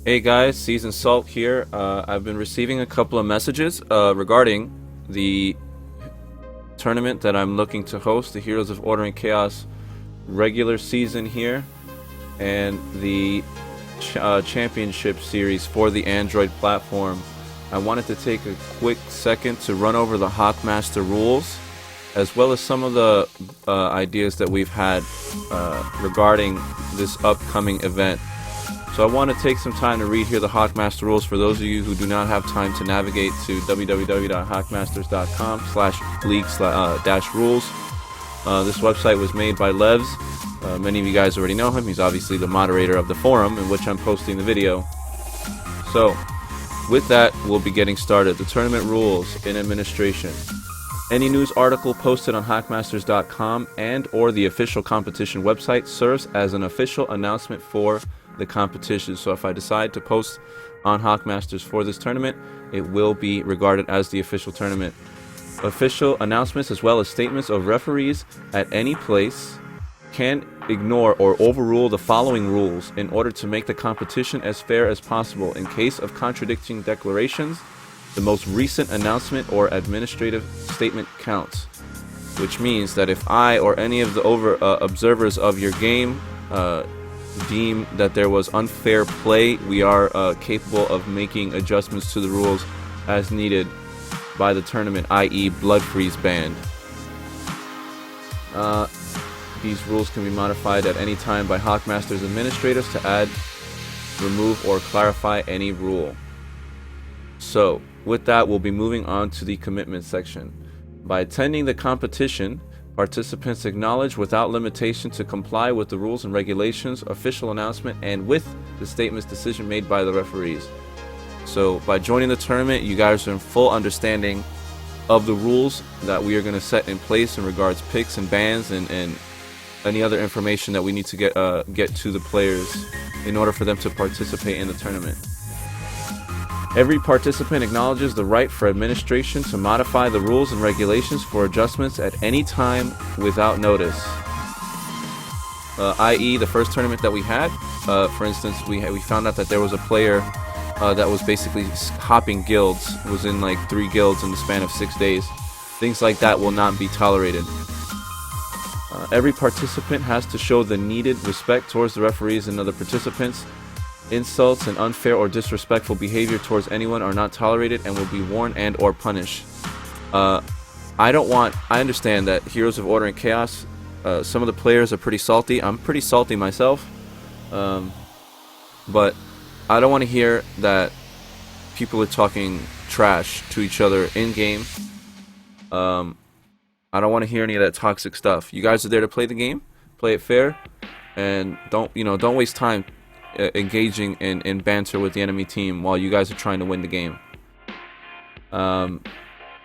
Hey guys, Season Salt here. I've been receiving a couple of messages regarding the tournament that I'm looking to host, the Heroes of Order and Chaos regular season here, and the Championship series for the Android platform. I wanted to take a quick second to run over the HocMaster rules, as well as some of the ideas that we've had regarding this upcoming event. So I want to take some time to read here the HocMaster rules for those of you who do not have time to navigate to www.hocmasters.com/league-rules. This website was made by Levs. Many of you guys already know him. He's obviously the moderator of the forum in which I'm posting the video. So with that, we'll be getting started. The tournament rules in administration. Any news article posted on HocMasters.com and or the official competition website serves as an official announcement for the competition. So if I decide to post on HocMasters for this tournament, it will be regarded as the official tournament. Official announcements as well as statements of referees at any place can ignore or overrule the following rules in order to make the competition as fair as possible. In case of contradicting declarations, the most recent announcement or administrative statement counts, which means that if I or any of the observers of your game deem that there was unfair play, we are capable of making adjustments to the rules as needed by the tournament, i.e. blood freeze banned. These rules can be modified at any time by HocMaster's administrators to add, remove, or clarify any rule. So with that, we'll be moving on to the commitment section. By attending the competition, participants acknowledge without limitation to comply with the rules and regulations, official announcement, and with the statement's decision made by the referees. So by joining the tournament, you guys are in full understanding of the rules that we are going to set in place in regards picks and bans and any other information that we need to get to the players in order for them to participate in the tournament. Every participant acknowledges the right for administration to modify the rules and regulations for adjustments at any time without notice. I.e. the first tournament that we had, for instance, we found out that there was a player that was basically hopping guilds, was in like 3 guilds in the span of 6 days. Things like that will not be tolerated. Every participant has to show the needed respect towards the referees and other participants. Insults and unfair or disrespectful behavior towards anyone are not tolerated and will be warned and or punished. I understand that Heroes of Order and Chaos, some of the players are pretty salty. I'm pretty salty myself. But I don't want to hear that people are talking trash to each other in game. I don't want to hear any of that toxic stuff. You guys are there to play the game, play it fair, and don't waste time engaging in banter with the enemy team while you guys are trying to win the game.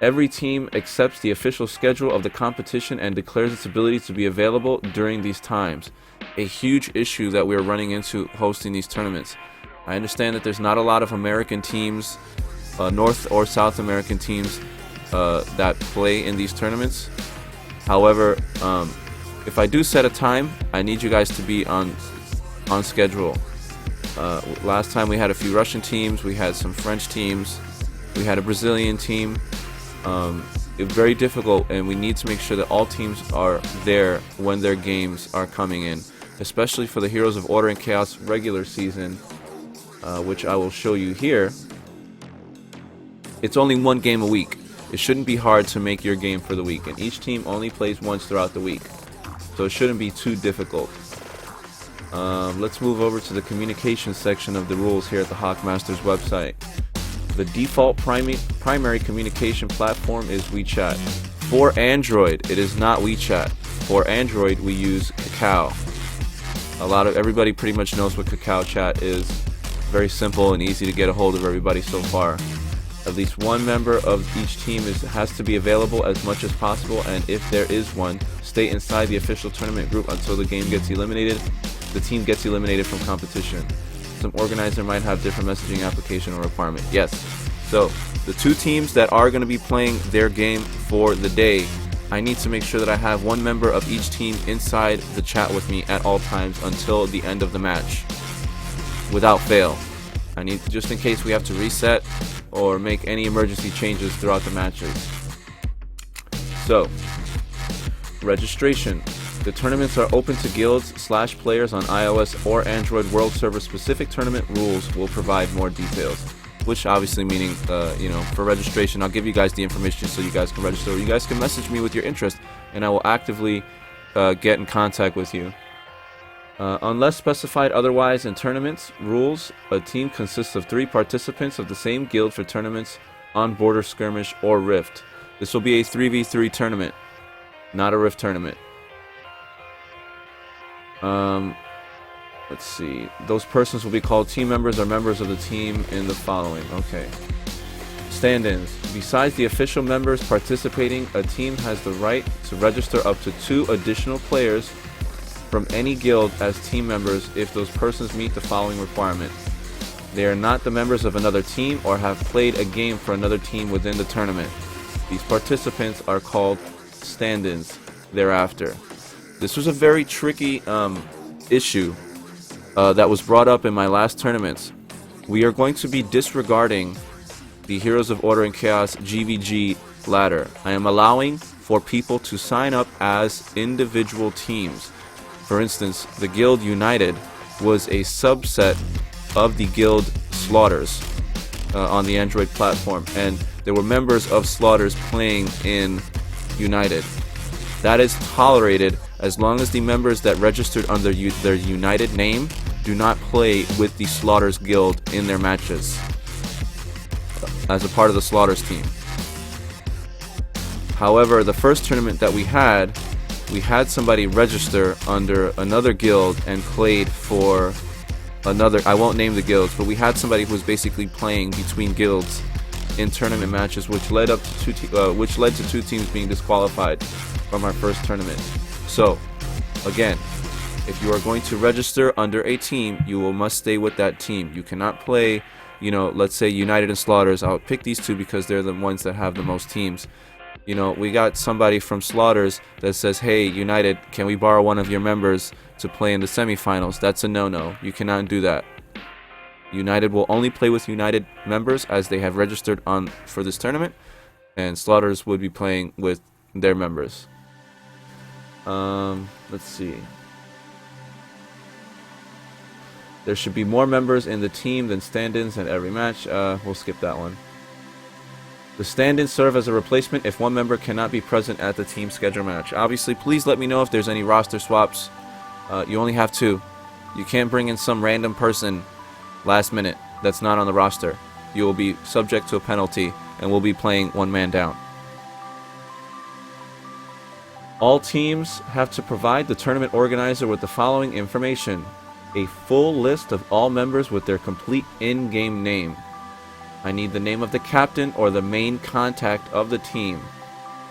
Every team accepts the official schedule of the competition and declares its ability to be available during these times. A huge issue that we're running into hosting these tournaments. I understand that there's not a lot of American teams, North or South American teams that play in these tournaments. However, if I do set a time, I need you guys to be on schedule. Last time we had a few Russian teams, we had some French teams, we had a Brazilian team. It was very difficult, and we need to make sure that all teams are there when their games are coming in, especially for the Heroes of Order and Chaos regular season, which I will show you here. It's only 1 game a week. It shouldn't be hard to make your game for the week, and each team only plays once throughout the week, so it shouldn't be too difficult. Let's move over to the communication section of the rules here at the HocMasters website. The default primary communication platform is WeChat. For Android, it is not WeChat. For Android, we use Kakao. Everybody pretty much knows what Kakao Chat is. Very simple and easy to get a hold of everybody so far. At least one member of each team has to be available as much as possible, and if there is one, stay inside the official tournament group until the game gets eliminated. The team gets eliminated from competition. Some organizer might have different messaging application or requirement. Yes. So the 2 teams that are going to be playing their game for the day, I need to make sure that I have one member of each team inside the chat with me at all times until the end of the match, without fail. I need, just in case we have to reset or make any emergency changes throughout the matches. So, registration. The tournaments are open to guilds/players on iOS or Android World Server. Specific tournament rules will provide more details. Which obviously meaning, for registration, I'll give you guys the information so you guys can register. Or you guys can message me with your interest, and I will actively get in contact with you. Unless specified otherwise in tournaments rules, a team consists of 3 participants of the same guild for tournaments on Border Skirmish or Rift. This will be a 3v3 tournament, not a Rift tournament. Let's see. Those persons will be called team members or members of the team in the following. Okay. Stand-ins. Besides the official members participating, a team has the right to register up to 2 additional players from any guild as team members if those persons meet the following requirement. They are not the members of another team or have played a game for another team within the tournament. These participants are called stand-ins thereafter. This was a very tricky issue that was brought up in my last tournaments. We are going to be disregarding the Heroes of Order and Chaos GVG ladder. I am allowing for people to sign up as individual teams. For instance, the Guild United was a subset of the Guild Slaughters on the Android platform, and there were members of Slaughters playing in United. That is tolerated as long as the members that registered under their United name do not play with the Slaughters Guild in their matches as a part of the Slaughters team. However, the first tournament that we had somebody register under another guild and played for another, I won't name the guilds, but we had somebody who was basically playing between guilds in tournament matches, which led to 2 teams being disqualified from our first tournament. So, again, if you are going to register under a team, you must stay with that team. You cannot play, let's say United and Slaughters. I'll pick these 2 because they're the ones that have the most teams. We got somebody from Slaughters that says, hey, United, can we borrow one of your members to play in the semifinals? That's a no-no. You cannot do that. United will only play with United members as they have registered for this tournament, and Slaughters would be playing with their members. Let's see. There should be more members in the team than stand-ins in every match. We'll skip that one. The stand-ins serve as a replacement if one member cannot be present at the team schedule match. Obviously, please let me know if there's any roster swaps. You only have 2. You can't bring in some random person last minute that's not on the roster. You will be subject to a penalty and will be playing one man down. All teams have to provide the tournament organizer with the following information: a full list of all members with their complete in-game name. I need the name of the captain or the main contact of the team.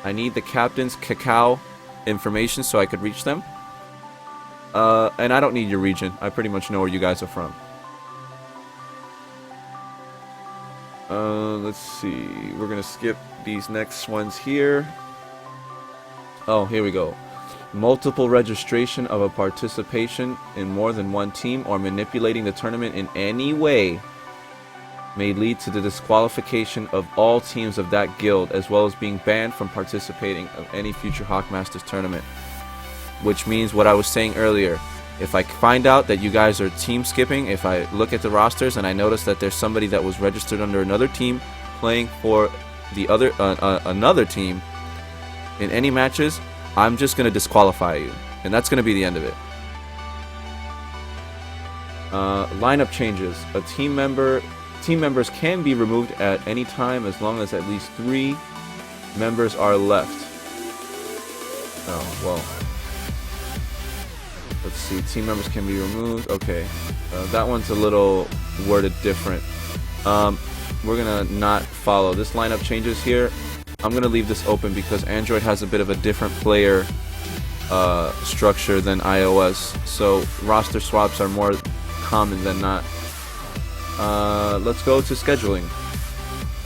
I need the captain's cacao information so I could reach them. And I don't need your region. I pretty much know where you guys are from. Let's see. We're going to skip these next ones here. Oh, here we go. Multiple registration of a participation in more than one team or manipulating the tournament in any way may lead to the disqualification of all teams of that guild, as well as being banned from participating of any future HocMasters tournament. Which means what I was saying earlier. If I find out that you guys are team skipping, if I look at the rosters and I notice that there's somebody that was registered under another team playing for the other another team in any matches, I'm just going to disqualify you, and that's going to be the end of it. Lineup changes. Team members can be removed at any time as long as at least 3 members are left. Oh, well. Let's see. Team members can be removed. Okay. That one's a little worded different. We're going to not follow this lineup changes here. I'm going to leave this open because Android has a bit of a different player structure than iOS. So roster swaps are more common than not. Let's go to scheduling.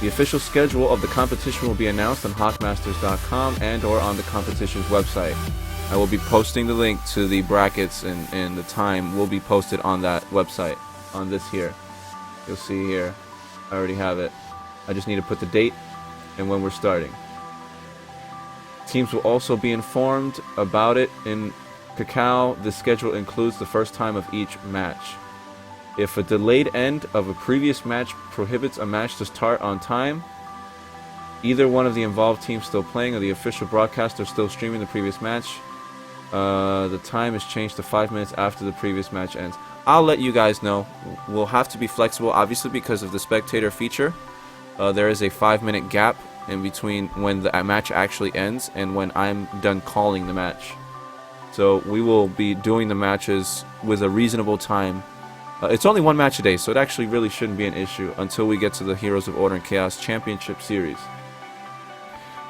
The official schedule of the competition will be announced on HocMasters.com and or on the competition's website. I will be posting the link to the brackets and the time will be posted on that website, on this here. You'll see here. I already have it. I just need to put the date and when we're starting. Teams will also be informed about it in Kakao. The schedule includes the first time of each match. If a delayed end of a previous match prohibits a match to start on time, either one of the involved teams still playing or the official broadcaster still streaming the previous match, the time is changed to 5 minutes after the previous match ends. I'll let you guys know. We'll have to be flexible, obviously, because of the spectator feature. There is a 5-minute gap in between when the match actually ends and when I'm done calling the match. So we will be doing the matches with a reasonable time. It's only one match a day, so it actually really shouldn't be an issue until we get to the Heroes of Order and Chaos Championship Series.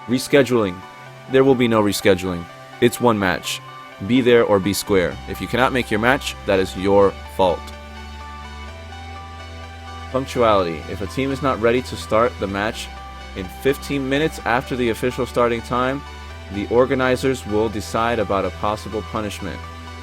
Rescheduling. There will be no rescheduling. It's one match. Be there or be square. If you cannot make your match, that is your fault. Punctuality. If a team is not ready to start the match in 15 minutes after the official starting time, the organizers will decide about a possible punishment.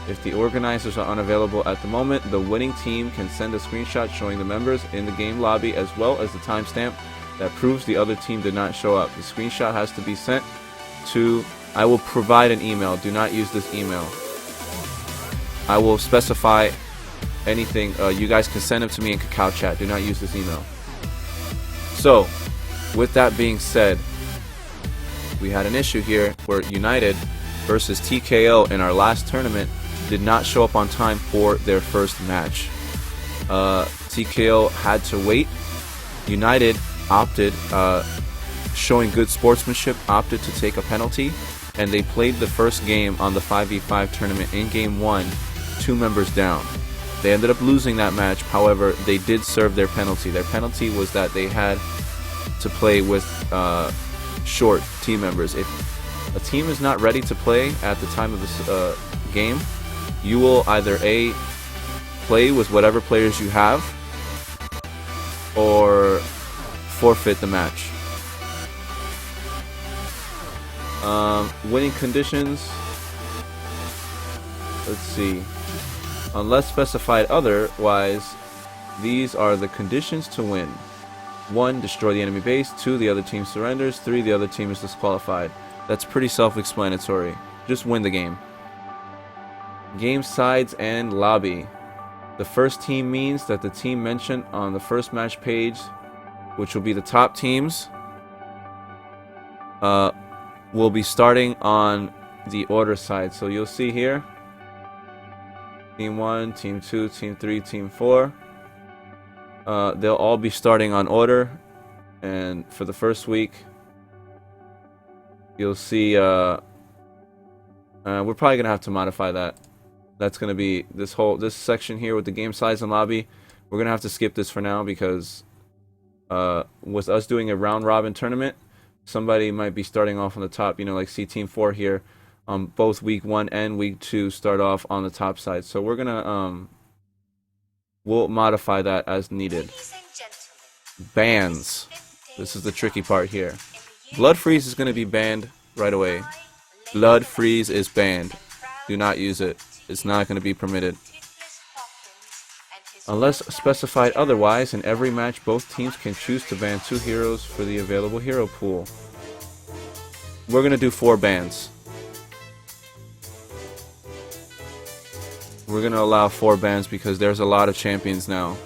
If the organizers are unavailable at the moment, the winning team can send a screenshot showing the members in the game lobby as well as the timestamp that proves the other team did not show up. The screenshot has to be sent to... I will provide an email. Do not use this email. I will specify anything. You guys can send them to me in Kakao chat. Do not use this email. So, with that being said, we had an issue here where United versus TKO in our last tournament did not show up on time for their first match. TKO had to wait. United opted, showing good sportsmanship, opted to take a penalty, and they played the first game on the 5v5 tournament in game 1, 2 members down. They ended up losing that match. However, they did serve their penalty. Their penalty was that they had to play with short team members. If a team is not ready to play at the time of this game, you will either A, play with whatever players you have, or forfeit the match. Winning conditions, let's see, unless specified otherwise, these are the conditions to win. 1, destroy the enemy base. 2, the other team surrenders. 3, the other team is disqualified. That's pretty self-explanatory. Just win the game. Game sides and lobby. The first team means that the team mentioned on the first match page, which will be the top teams, will be starting on the order side. So you'll see here, Team 1, Team 2, Team 3, Team 4. They'll all be starting on order, and for the first week, you'll see. We're probably gonna have to modify that. That's gonna be this section here with the game size and lobby. We're gonna have to skip this for now because with us doing a round robin tournament, somebody might be starting off on the top. You know, like see Team 4 here. Both week 1 and week 2 start off on the top side. So we're gonna we'll modify that as needed. Bans. This is the tricky part here. Blood freeze is gonna be banned right away. Blood freeze is banned. Do not use it. It's not gonna be permitted. Unless specified otherwise, in every match both teams can choose to ban 2 heroes for the available hero pool. We're gonna do 4 bans. We're gonna allow 4 bans because there's a lot of champions now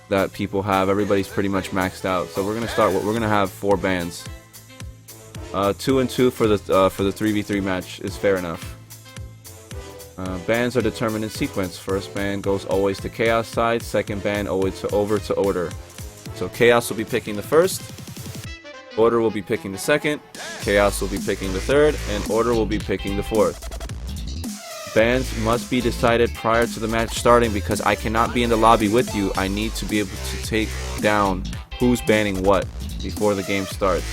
that people have. Everybody's pretty much maxed out, so we're gonna have 4 bans. 2 and 2 for the 3v3 match is fair enough. Bans are determined in sequence. First ban goes always to Chaos side. Second ban always over to Order. So Chaos will be picking the first. Order will be picking the second. Chaos will be picking the third, and Order will be picking the fourth. Bans must be decided prior to the match starting because I cannot be in the lobby with you. I need to be able to take down who's banning what before the game starts.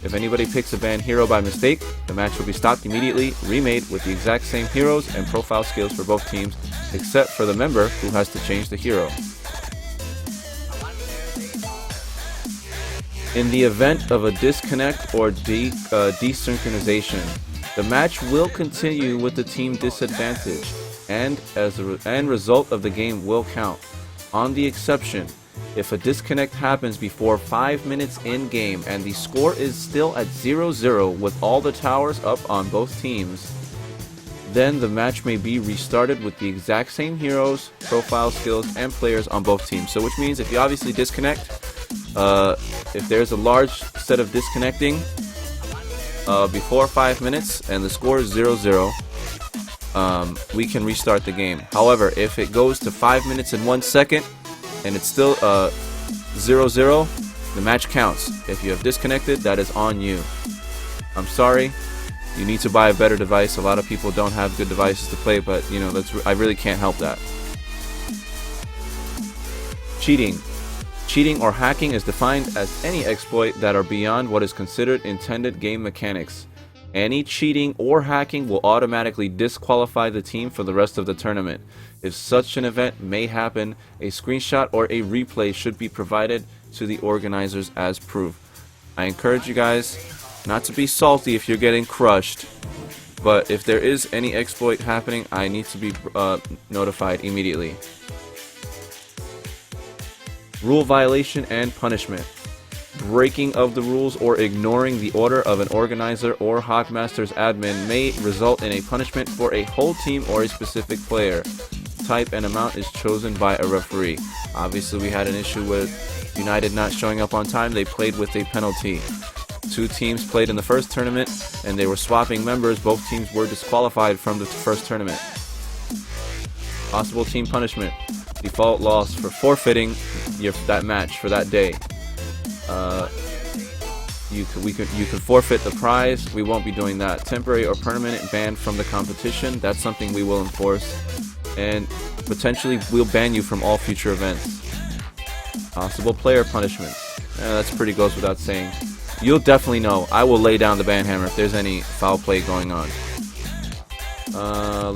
If anybody picks a banned hero by mistake, the match will be stopped immediately, remade with the exact same heroes and profile skills for both teams, except for the member who has to change the hero. In the event of a disconnect or desynchronization, the match will continue with the team disadvantage. and as the end result of the game will count. On the exception, if a disconnect happens before 5 minutes in game and the score is still at 0-0 with all the towers up on both teams, then the match may be restarted with the exact same heroes, profile, skills, and players on both teams. So which means if you obviously disconnect, if there's a large set of disconnecting before 5 minutes and the score is 0-0, we can restart the game. However, if it goes to 5 minutes and 1 second and it's still 0-0, the match counts. If you have disconnected, that is on you. I'm sorry. You need to buy a better device. A lot of people don't have good devices to play, but you know, I really can't help that. Cheating. Cheating or hacking is defined as any exploit that are beyond what is considered intended game mechanics. Any cheating or hacking will automatically disqualify the team for the rest of the tournament. If such an event may happen, a screenshot or a replay should be provided to the organizers as proof. I encourage you guys not to be salty if you're getting crushed, but if there is any exploit happening, I need to be notified immediately. Rule violation and punishment. Breaking of the rules or ignoring the order of an organizer or HocMaster's admin may result in a punishment for a whole team or a specific player. Type and amount is chosen by a referee. Obviously, we had an issue with United not showing up on time. They played with a penalty. 2 teams played in the first tournament and they were swapping members. Both teams were disqualified from the first tournament. Possible team punishment. Default loss for forfeiting that match for that day. You could forfeit the prize. We won't be doing that. Temporary or permanent ban from the competition. That's something we will enforce. And potentially we'll ban you from all future events. Possible player punishments. That's pretty goes without saying. You'll definitely know. I will lay down the ban hammer if there's any foul play going on.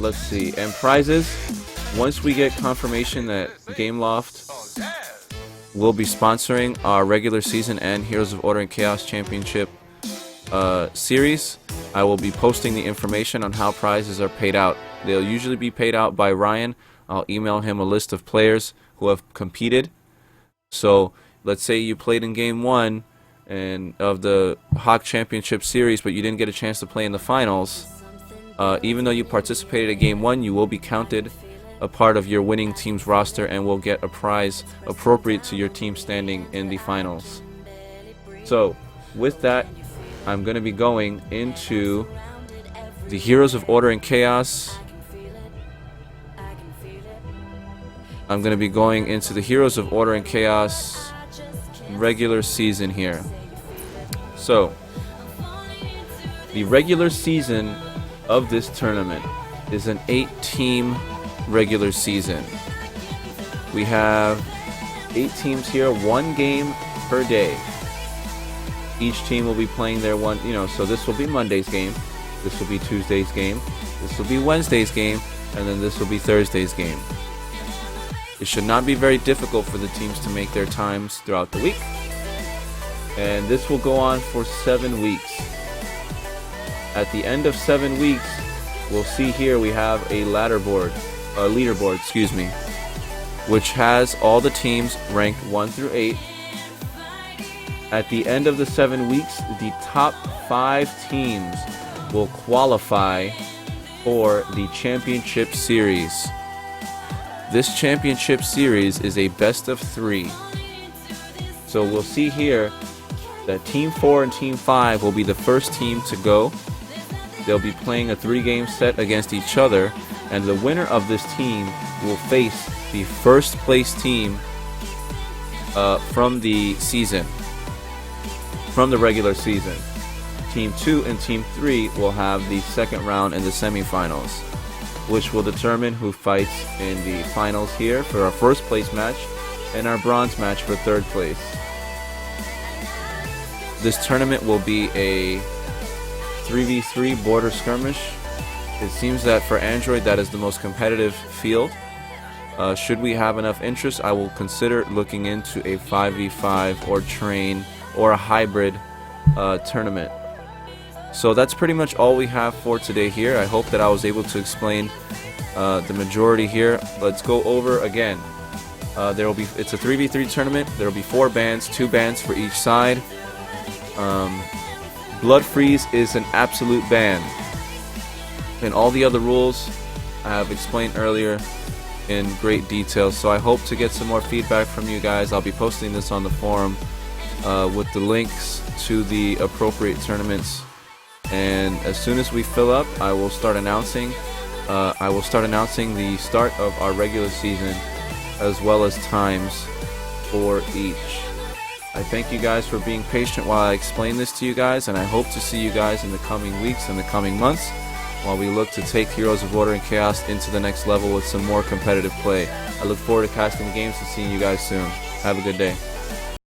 Let's see. And prizes. Once we get confirmation that Gameloft will be sponsoring our regular season and Heroes of Order and Chaos Championship series, I will be posting the information on how prizes are paid out. They'll usually be paid out by Ryan. I'll email him a list of players who have competed. So let's say you played in game 1 and of the HoC Championship series, but you didn't get a chance to play in the finals. Even though you participated at game 1, you will be counted a part of your winning team's roster and will get a prize appropriate to your team standing in the finals. So with that, I'm going to be going into the Heroes of Order and Chaos. I'm going to be going into the Heroes of Order and Chaos regular season here. So the regular season of this tournament is an 8-team regular season. We have 8 teams here, 1 game per day. Each team will be playing their one, so this will be Monday's game, this will be Tuesday's game, this will be Wednesday's game, and then this will be Thursday's game. It should not be very difficult for the teams to make their times throughout the week. And this will go on for 7 weeks. At the end of 7 weeks, we'll see here we have a leaderboard, which has all the teams ranked 1 through 8. At the end of the 7 weeks, the top 5 teams will qualify for the Championship Series. This Championship Series is a best of 3. So we'll see here that Team 4 and Team 5 will be the first team to go. They'll be playing a 3-game set against each other, and the winner of this team will face the first place team from the season, from the regular season. Team 2 and Team 3 will have the second round in the semifinals, which will determine who fights in the finals here for our first place match and our bronze match for third place. This tournament will be a 3v3 border skirmish. It seems that for Android that is the most competitive field. Should we have enough interest, I will consider looking into a 5v5 or train or a hybrid tournament. So that's pretty much all we have for today here. I hope that I was able to explain the majority here. Let's go over again. It's a 3v3 tournament. There will be 4 bans, 2 bans for each side. Blood freeze is an absolute ban, and all the other rules I have explained earlier in great detail. So I hope to get some more feedback from you guys. I'll be posting this on the forum with the links to the appropriate tournaments, and as soon as we fill up, I will start announcing the start of our regular season, as well as times for each. I thank you guys for being patient while I explain this to you guys, and I hope to see you guys in the coming weeks and the coming months while we look to take Heroes of Order and Chaos into the next level with some more competitive play. I look forward to casting the games and seeing you guys soon. Have a good day.